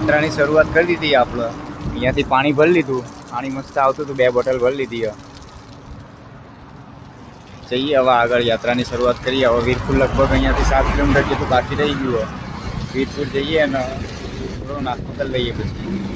યાત્રાની શરૂઆત કરી દીધી આપણે. અહીંયાથી પાણી ભરી લીધું. પાણી મસ્ત આવતું હતું, 2 બોટલ ભરી લીધી. જઈએ હવે આગળ, યાત્રાની શરૂઆત કરીએ. હવે વીરપુર લગભગ અહીંયાથી 7 કિલોમીટર જેટલું બાકી રહી ગયું. વીરપુર જઈએ અને થોડો નાસ્તો કરી લઈએ પછી.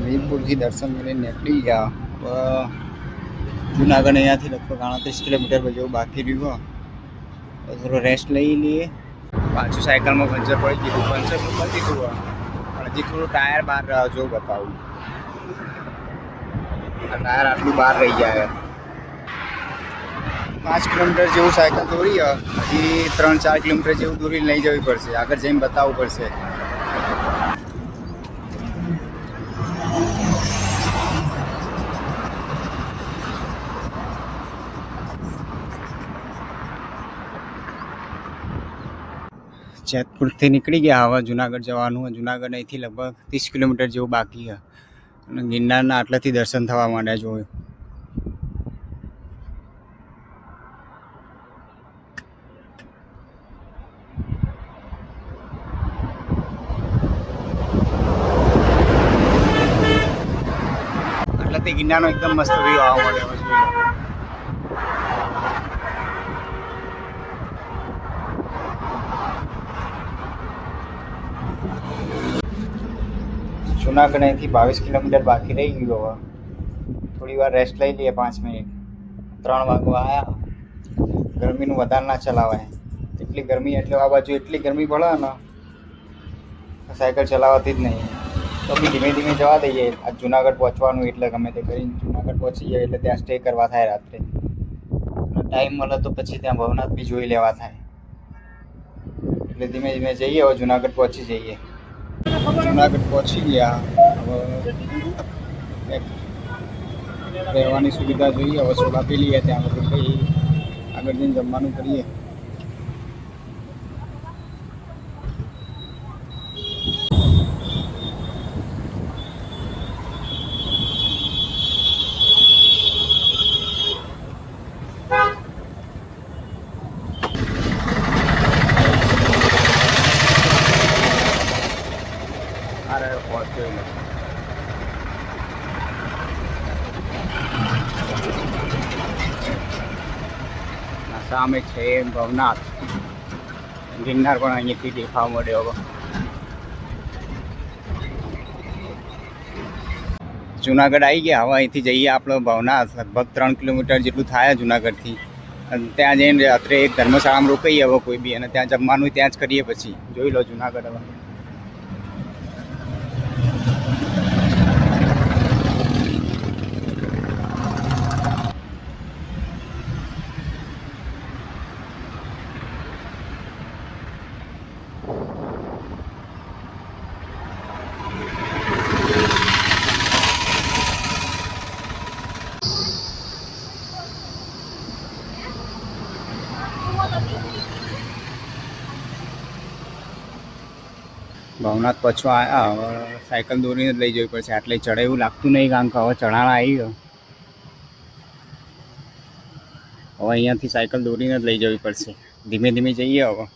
વીરપુરથી દર્શન કરીને નીકળી ગયા. જુનાગઢ અહીંયાથી લગભગ 38 કિલોમીટર જેવું બાકી રહ્યું. થોડો રેસ્ટ લઈ લઈએ. પાછું સાયકલમાં પંચર પડી ગયું. પંચર કરી દીધું પણ હજી થોડું ટાયર બહાર જો બતાવું. આ ટાયર આટલું બહાર રહી જાય. 5 કિલોમીટર જેવું સાયકલ દોરી, હજી 3-4 કિલોમીટર જેવું દોરી લઈ જવી પડશે. આગળ જઈને બતાવવું પડશે. જેતપુરથી નીકળી ગયા. હવે જુનાગઢ જવાનું. જુનાગઢ અહીંથી લગભગ 30 કિલોમીટર જેવું બાકી છે અને ગિરનારના આટલાથી દર્શન થવા માંડ્યા. જોયું આટલાથી ગિરનારનો એકદમ મસ્ત વ્યૂ આવવા માંડ્યો. જુનાગઢ અહીંથી 22 કિલોમીટર બાકી રહી ગયું. હવે થોડી વાર રેસ્ટ લઈ લઈએ, 5 મિનિટ. 3 વાગવા આવ્યા. ગરમીનું વધારે ના ચલાવાય. એટલી ગરમી, એટલે આ બાજુ એટલી ગરમી પડે ને, સાયકલ ચલાવવાથી જ નહીં. તો બી ધીમે ધીમે જવા દઈએ. આ જુનાગઢ પહોંચવાનું એટલે ગમે તે કરીને જુનાગઢ પહોંચી જાય એટલે ત્યાં સ્ટે કરવા થાય રાત્રે. અને ટાઈમ મળે તો પછી ત્યાં ભવનાથ બી જોઈ લેવા થાય. એટલે ધીમે ધીમે જઈએ. હવે જુનાગઢ પહોંચી જઈએ. જુનાગઢ પહોંચી ગયા. હવે રહેવાની સુવિધા જોઈએ. હવે સોડા પી લઈએ. ત્યાં બધું કંઈ આગળ જઈને જમવાનું કરીએ. સામે છે ભવનાથ. ગિરનાર પણ અહીંયાથી દેખાવા મળ્યો. જુનાગઢ આવી ગયા. હવે અહીંથી જઈએ આપણે ભવનાથ. લગભગ 3 કિલોમીટર જેટલું થાય જુનાગઢથી. અને ત્યાં જઈને રાત્રે એક ધર્મશાળામાં રોકાઈએ હવે કોઈ બી, અને ત્યાં જમવાનું ત્યાં જ કરીએ. પછી જોઈ લો જુનાગઢ. હવે ભવનાથ પહોંચવા આવ્યા. હવે સાયકલ દોરીને જ લઈ જવી પડશે. આટલે ચડે એવું લાગતું નહીં, કારણ કે હવે ચઢાણા આવી ગયો. હવે અહીંયાથી સાયકલ દોરીને જ લઈ જવી પડશે. ધીમે ધીમે જઈએ. હવે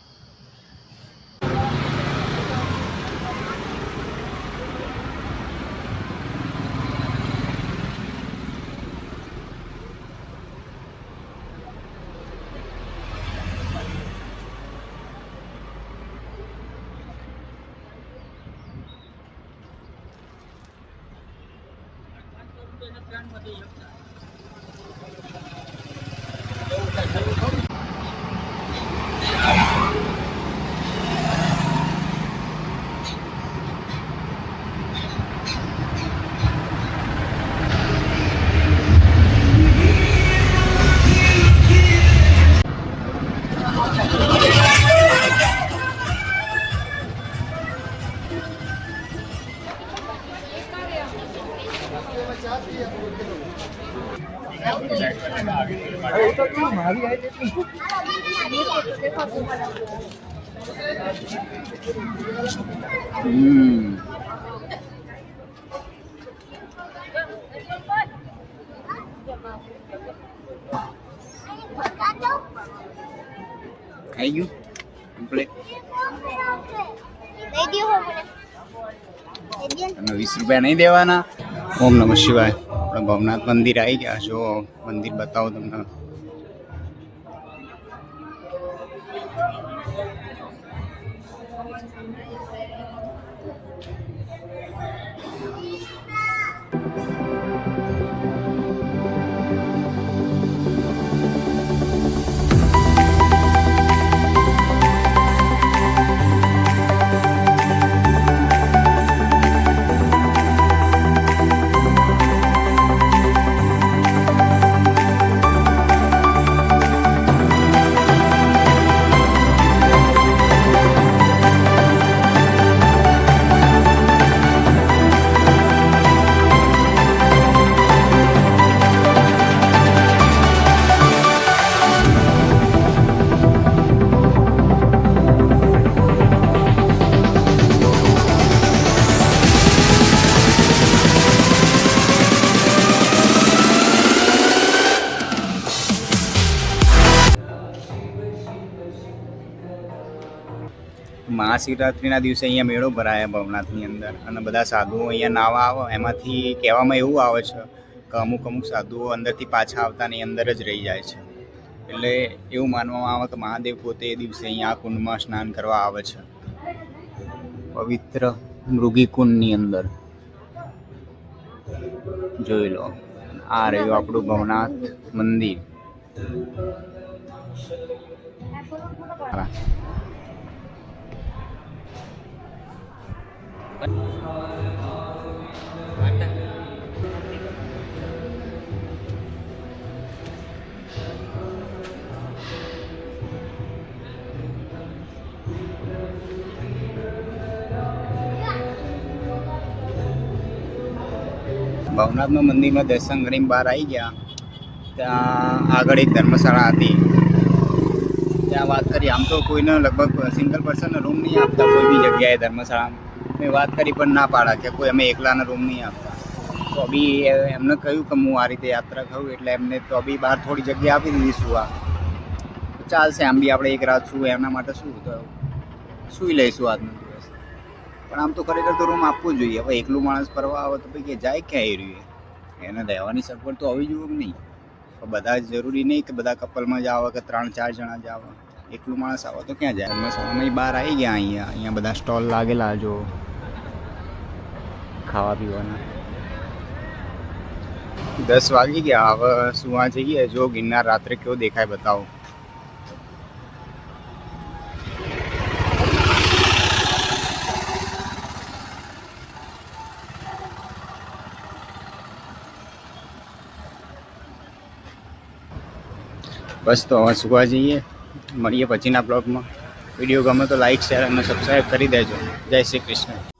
આવી ગયું કમ્પ્લીટ. તમે 20 રૂપિયા નહીં દેવાના. ઓમ નમઃ શિવાય. આપણે ભવનાથ મંદિર આવી ગયા. જો મંદિર બતાવો તમને. મહાશિવરાત્રિના દિવસે અહીંયા મેળો ભરાય ભવનાથની અંદર અને બધા સાધુઓ અહીંયા નાવા આવે. એમાંથી કહેવામાં એવું આવે છે કે અમુક સાધુઓ અંદરથી પાછા આવતાની અંદર જ રહી જાય છે. એટલે એવું માનવામાં આવે કે મહાદેવ પોતે એ દિવસે અહીંયા આ કુંડમાં સ્નાન કરવા આવે છે, પવિત્ર મૃગી કુંડની અંદર. જોઈ લો, આ રહ્યું આપણું ભવનાથ મંદિર. ભવનાથના મંદિરમાં દર્શન કરીને બહાર આવી ગયા. ત્યાં આગળ એક ધર્મશાળા હતી. ત્યાં વાત કરી. આમ તો કોઈને લગભગ સિંગલ પર્સનનો રૂમ નહીં આપતા કોઈ બી જગ્યાએ ધર્મશાળામાં. મેં વાત કરી પણ ના પાડા કે કોઈ અમે એકલાના રૂમ નહીં આપતા. તો બી એમને કહ્યું કે હું આ રીતે યાત્રા કરું એટલે એમને તો બી બહાર થોડી જગ્યા આપી દીધી સુવા. ચાલશે, આમ બી આપણે એક રાત શું એમના માટે શું તો સૂઈ લઈશું આજનો દિવસ. પણ આમ તો ખરેખર તો રૂમ આપવું જ જોઈએ. હવે એકલું માણસ ફરવા આવે તો ભાઈ કે જાય ક્યાં એ રહ્યું, એને રહેવાની સગવડ તો હોવી જોઈએ કે નહીં. બધા જરૂરી નહીં કે બધા કપલમાં જ આવે કે 3-4 જણા જ આવે. એકલું માણસ આવે તો ક્યાં જાય. અમે બહાર આવી ગયા. અહીંયા બધા સ્ટોલ લાગેલા જો ખાવા પીવાના. 10 વાગી ગયા. હવે સુવા જઈએ. જો ગિરનાર રાત્રે કેવો દેખાય બતાવો. બસ તો હવે સુવા જઈએ. મળીએ પછીના બ્લોગમાં. વિડીયો ગમે તો લાઈક, શેર અને સબસ્ક્રાઈબ કરી દેજો. જય શ્રી કૃષ્ણ.